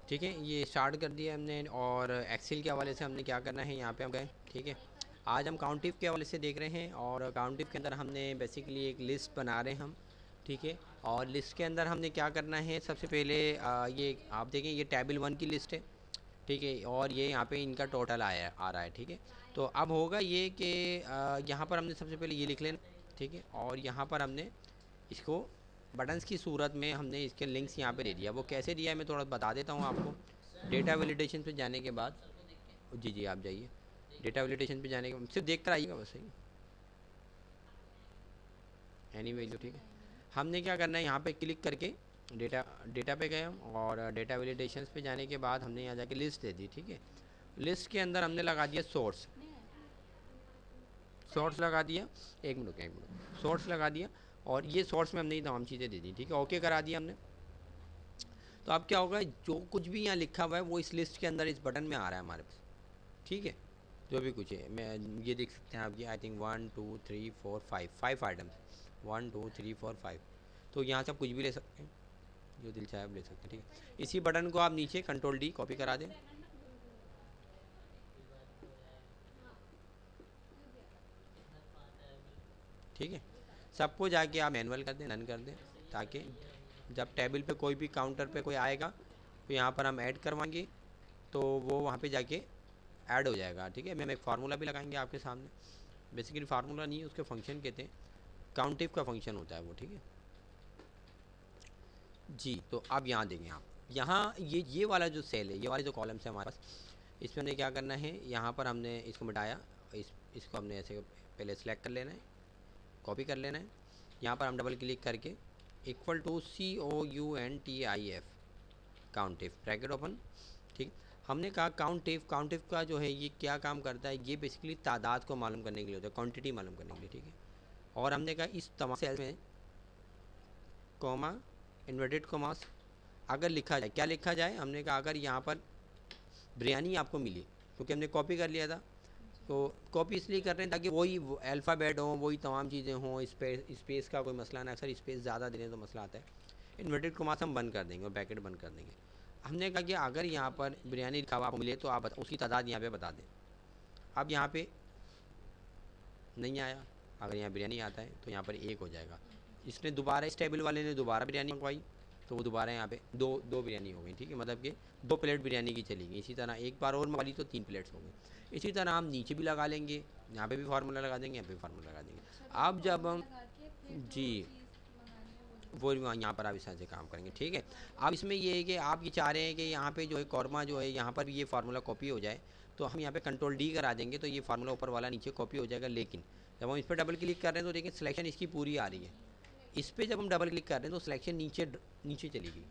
ठीक है, ये स्टार्ट कर दिया हमने। और एक्सेल के हवाले से हमने क्या करना है, यहाँ पे हम गए। ठीक है, आज हम काउंटिव के हवाले से देख रहे हैं। और काउंटिव के अंदर हमने बेसिकली एक लिस्ट बना रहे हैं हम। ठीक है, और लिस्ट के अंदर हमने क्या करना है, सबसे पहले ये आप देखें, ये टेबल 1 की लिस्ट है। ठीक है, और ये यहाँ पे इनका टोटल आ रहा है। ठीक है, तो अब होगा ये कि यहाँ पर हमने सबसे पहले ये लिख लेना। ठीक है, और यहाँ पर हमने इसको बटन्स की सूरत में हमने इसके लिंक्स यहाँ पे दे दिया। वो कैसे दिया है मैं थोड़ा बता देता हूँ आपको। डेटा वैलिडेशन पे जाने के बाद, जी जी आप जाइए, डेटा वैलिडेशन पे जाने के बाद सिर्फ देख कर आइएगा बस, ही एनी वैल्यू। ठीक है, हमने क्या करना है, यहाँ पे क्लिक करके डेटा पे गए हम, और डेटा वैलिडेशन पे जाने के बाद हमने यहाँ जाके लिस्ट दे दी। ठीक है, लिस्ट के अंदर हमने लगा दिया सोर्स लगा दिया। एक मिनट सोर्स लगा दिया, और ये सोर्स में हमने ये तमाम चीज़ें दे दी। ठीक है, ओके करा दिया हमने। तो अब क्या होगा, जो कुछ भी यहाँ लिखा हुआ है वो इस लिस्ट के अंदर इस बटन में आ रहा है हमारे पास। ठीक है, जो भी कुछ है, मैं ये देख सकते हैं आप, ये आई थिंक 1 2 3 4 5 आइटम्स, 1 2 3 4 5। तो यहाँ से आप कुछ भी ले सकते हैं, जो दिल चाहे आप ले सकते हैं। ठीक है, इसी बटन को आप नीचे कंट्रोल डी कॉपी करा दें। ठीक है, सबको जाके आप मैनुअल कर दें, रन कर दें, ताकि जब टेबल पे कोई भी काउंटर पे कोई आएगा तो यहाँ पर हम ऐड करवाएंगे, तो वो वहाँ पे जाके ऐड हो जाएगा। ठीक है, मैम एक फार्मूला भी लगाएंगे आपके सामने। बेसिकली फार्मूला नहीं है, उसके फंक्शन कहते हैं, काउंटिव का फंक्शन होता है वो। ठीक है जी, तो अब यहाँ देंगे आप, यहाँ ये वाला जो सेल है, ये वाले जो कॉलम्स है हमारे पास, इसमें हमने क्या करना है, यहाँ पर हमने इसको मिटाया, इसको हमने ऐसे पहले सेलेक्ट कर लेना है, कॉपी कर लेना है। यहाँ पर हम डबल क्लिक करके equal to COUNTIF COUNTIF bracket open. ठीक, हमने कहा काउंटिव का जो है ये क्या काम करता है, ये बेसिकली तादाद को मालूम करने के लिए होता है, क्वांटिटी मालूम करने के लिए। ठीक है, और हमने कहा इस तमाम सेल में कॉमा इन्वर्टेड कॉमास अगर लिखा जाए, क्या लिखा जाए, हमने कहा अगर यहाँ पर बिरयानी आपको मिली, क्योंकि हमने कॉपी कर लिया था, तो कॉपी इसलिए कर रहे हैं ताकि वही अल्फ़ाबेट हो, वही तमाम चीज़ें हों, स्पेस का कोई मसला ना, अक्सर स्पेस ज़्यादा देने तो मसला आता है। इन्वर्टेड कॉमास हम बंद कर देंगे और ब्रैकेट बंद कर देंगे। हमने कहा कि अगर यहाँ पर बिरयानी लिखा हुआ आपको मिले तो आप उसकी तादाद यहाँ पे बता दें। अब यहाँ पे नहीं आया, अगर यहाँ बिरयानी आता है तो यहाँ पर 1 हो जाएगा। इसने दोबारा, इस टेबल वाले ने दोबारा बिरयानी मंगवाई, तो वो दोबारा यहाँ पे दो बिरयानी हो गई। ठीक है, मतलब कि 2 प्लेट बिरयानी की चलेगी। इसी तरह एक बार और मंगवा ली तो 3 प्लेट्स हो गई। इसी तरह हम नीचे भी लगा लेंगे, यहाँ पे भी फार्मूला लगा देंगे, यहाँ पे भी फार्मूला लगा देंगे। अब जब हम, जी वो यहाँ पर आप इस तरह से काम करेंगे। ठीक है, अब इसमें ये है कि आप ये चाह रहे हैं कि यहाँ पे जो है कॉर्मा जो है यहाँ पर भी ये फार्मूला कॉपी हो जाए, तो हम यहाँ पे कंट्रोल डी करा देंगे, तो ये फार्मूला ऊपर वाला नीचे कॉपी हो जाएगा। लेकिन जब हम इस पर डबल क्लिक कर रहे हैं तो देखिए सिलेक्शन इसकी पूरी आ रही है। इस पर जब हम डबल क्लिक कर रहे हैं तो सिलेक्शन नीचे चली गई।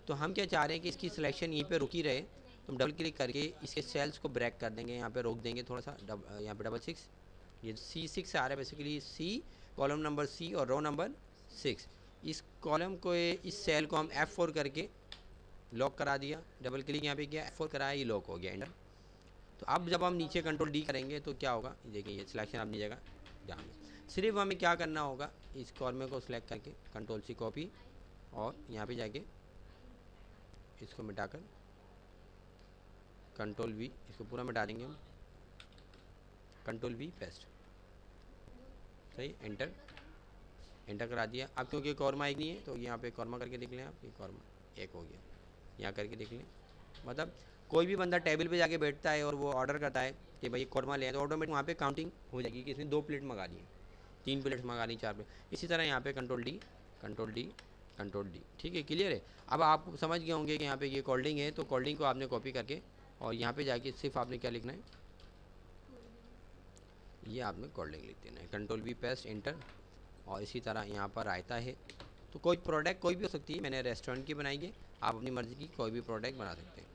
तो हम क्या चाह रहे हैं कि इसकी सिलेक्शन यहीं पे रुकी रहे, तो हम डबल क्लिक करके इसके सेल्स को ब्रेक कर देंगे, यहाँ पे रोक देंगे थोड़ा सा, यहाँ पे डबल 6, ये C6 आ रहा है basically, C column number C और रो नंबर 6। इस कॉलम को, इस सेल को हम F4 करके लॉक करा दिया, डबल क्लिक यहाँ पे किया, F4 कराया, ये लॉक हो गया, एंटर। तो अब जब हम नीचे कंट्रोल डी करेंगे तो क्या होगा, देखिए ये सिलेक्शन अपनी जगह जहाँ सिर्फ हमें क्या करना होगा, इस कॉलम को सिलेक्ट करके कंट्रोल C कॉपी, और यहाँ पे जाके इसको मिटाकर कंट्रोल V, इसको पूरा मिटा देंगे हम, कंट्रोल V पेस्ट, सही, एंटर करा दिया। अब क्योंकि कॉर्मा एक नहीं है तो यहाँ पे कॉर्मा करके देख लें आप, ये कॉर्मा 1 हो गया, यहाँ करके देख लें। मतलब कोई भी बंदा टेबल पे जाके बैठता है और वो ऑर्डर करता है कि भाई कॉर्मा ले, तो ऑटोमेटिक वहाँ पे काउंटिंग हो जाएगी कि इसने 2 प्लेट मंगा ली, 3 प्लेट मंगा ली, 4 प्लेट। इसी तरह यहाँ पे कंट्रोल डी। ठीक है, क्लियर है। अब आप समझ गए होंगे कि यहाँ पे ये कोल्डिंग है, तो कोल्डिंग को आपने कॉपी करके और यहाँ पे जाके सिर्फ आपने क्या लिखना है, ये आपने कोल्डिंग लिख देना है, कंट्रोल V पेस्ट, एंटर। और इसी तरह यहाँ पर रायता है, तो कोई प्रोडक्ट कोई भी हो सकती है, मैंने रेस्टोरेंट की बनाई है, आप अपनी मर्ज़ी की कोई भी प्रोडक्ट बना सकते हैं,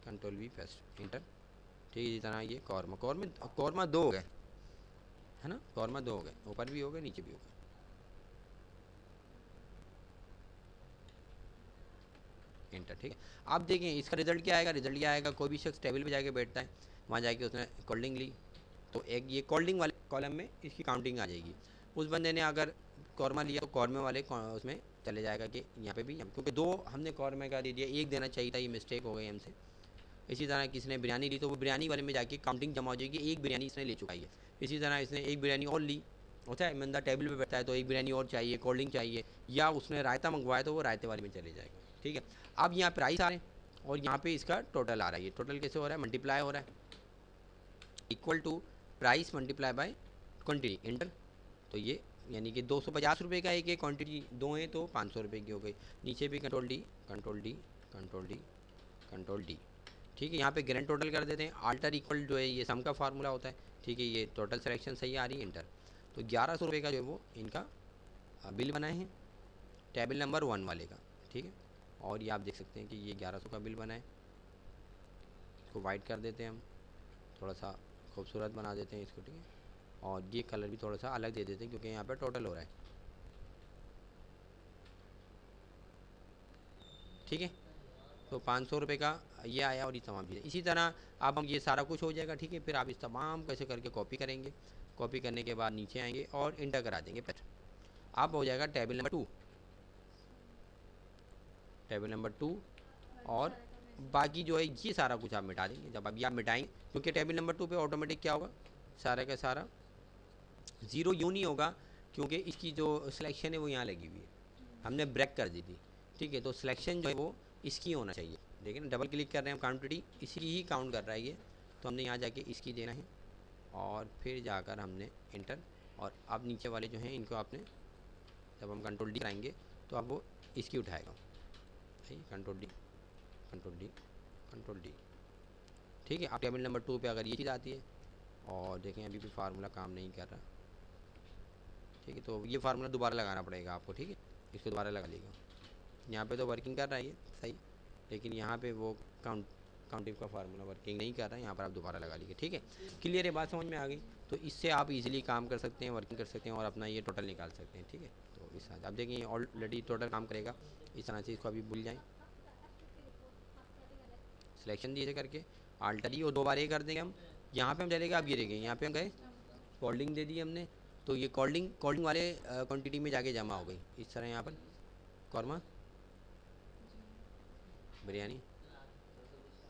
कंट्रोल V पेस्ट, एंटर। ठीक है, इसी तरह ये कौरमा 2 हो गए, है ना, कौरमा 2 हो गए, ऊपर भी हो गए, नीचे भी हो गए, एंटर। ठीक है, अब देखें इसका रिजल्ट क्या आएगा, रिजल्ट क्या आएगा, कोई भी शख्स टेबल पे जाके बैठता है, वहाँ जाके उसने कोल्डिंग ली, तो एक ये कोल्डिंग वाले कॉलम में इसकी काउंटिंग आ जाएगी। उस बंदे ने अगर कौरमा लिया तो कौरमे वाले उसमें चले जाएगा कि यहाँ पे भी, क्योंकि 2 हमने कौरमा का दे दिया, 1 देना चाहिए था, ये मिस्टेक हो गई हमसे। इसी तरह किसी ने बिरयानी ली तो वो बिरयानी वाले में जाके काउंटिंग जमा हो जाएगी, 1 बिरयानी इसने ले चुका है। इसी तरह इसने 1 बिरयानी और ली, होता है बंदा टेबल पे बैठा है तो 1 बिरयानी और चाहिए, कोल्ड ड्रिंक चाहिए, या उसने रायता मंगवाया तो वो रायते वाले में चले जाएगा, ठीक है। अब यहाँ प्राइस आ रहे हैं और यहाँ पे इसका टोटल आ रहा है। ये टोटल कैसे हो रहा है, मल्टीप्लाई हो रहा है, equal to price multiply by quantity, enter. तो ये यानी कि 250 रुपये का एक क्वान्टिटी, 2 है तो 500 रुपये की हो गई। नीचे भी control D control D control D control D, ठीक है। यहाँ पे ग्रैंड टोटल कर देते हैं, आल्टर इक्वल जो है ये सम का फार्मूला होता है, ठीक है। ये टोटल सिलेक्शन सही आ रही है, इंटर। तो 1100 रुपये का जो है वो इनका बिल बनाए हैं टेबल नंबर 1 वाले का, ठीक है। और ये आप देख सकते हैं कि ये 1100 का बिल बना है। इसको वाइट कर देते हैं हम, थोड़ा सा खूबसूरत बना देते हैं इसको, ठीक है। और ये कलर भी थोड़ा सा अलग दे देते हैं क्योंकि यहाँ पे टोटल हो रहा है, ठीक है। तो 500 रुपये का ये आया और ये तमाम चीज़ें। इसी तरह अब हम ये सारा कुछ हो जाएगा, ठीक है। फिर आप इस तमाम कैसे करके कॉपी करेंगे, कॉपी करने के बाद नीचे आएंगे और इंटर करा देंगे फिर अब हो जाएगा टेबल नंबर 2, टेबल नंबर 2। और बाकी जो है ये सारा कुछ आप मिटा देंगे। जब अभी आप मिटाएंगे क्योंकि टेबल नंबर 2 पे ऑटोमेटिक क्या होगा, सारा का सारा 0 यूँ नहीं होगा क्योंकि इसकी जो सिलेक्शन है वो यहाँ लगी हुई है, हमने ब्रेक कर दी थी, ठीक है। तो सिलेक्शन जो है वो इसकी होना चाहिए। देखिए ना, डबल क्लिक कर रहे हैं हम, क्वांटिटी इसी ही काउंट कर रहा है ये, तो हमने यहाँ जाके इसकी देना है और फिर जाकर हमने इंटर। और अब नीचे वाले जो हैं इनको आपने, जब हम कंट्रोल डी कराएंगे तो अब वो इसकी उठाएगा, control D control D control D, ठीक है। अब टेबल नंबर 2 पे अगर ये चीज़ आती है और देखें अभी भी फार्मूला काम नहीं कर रहा, ठीक है। तो ये फार्मूला दोबारा लगाना पड़ेगा आपको, ठीक है। इसको दोबारा लगा लीजिएगा। यहाँ पे तो वर्किंग कर रहा है ये सही, लेकिन यहाँ पे वो काउंटिंग का फार्मूला वर्किंग नहीं कर रहा है, यहाँ पर आप दोबारा लगा लीजिए, ठीक है। क्लियर है, बात समझ में आ गई। तो इससे आप इजीली काम कर सकते हैं, वर्किंग कर सकते हैं और अपना ये टोटल निकाल सकते हैं, ठीक है। तो इस तरह आप देखेंगे ऑलरेडी टोटल काम करेगा। इस तरह से इसको अभी भूल जाएँ, सिलेक्शन दिए करके आल्टर ही और 2 बार ये कर देंगे हम। यहाँ पे हम चलेगा, अब ये देखेंगे यहाँ पे हम गए, कोल्ड ड्रिंक दे दी हमने, तो ये कोल्ड ड्रिंक वाले क्वान्टिटी में जाके जमा हो गई। इस तरह यहाँ पर कौरमा बिरयानी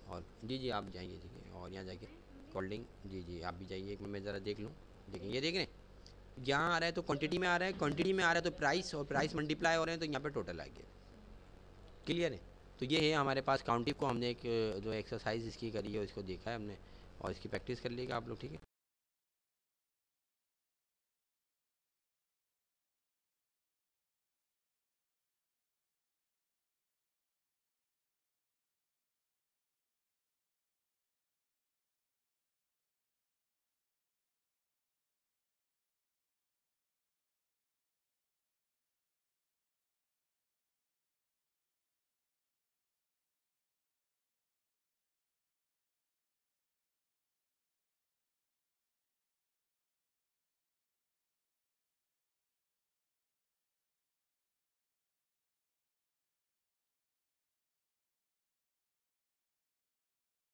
और जी आप जाइए, ठीक है। और यहाँ जाके कोल्ड ड्रिंक, जी आप भी जाइए, एक मिनट में ज़रा देख लूँ। देखें ये देख रहे हैं यहाँ आ रहा है तो क्वांटिटी में आ रहा है, क्वांटिटी में आ रहा है तो प्राइस, और प्राइस मल्टीप्लाई हो रहे हैं तो यहाँ पे टोटल आ गया। क्लियर है। तो ये है हमारे पास काउंटिंग को हमने एक जो एक्सरसाइज इसकी करी है इसको देखा है हमने और इसकी प्रैक्टिस कर लीजिएगा आप लोग, ठीक है।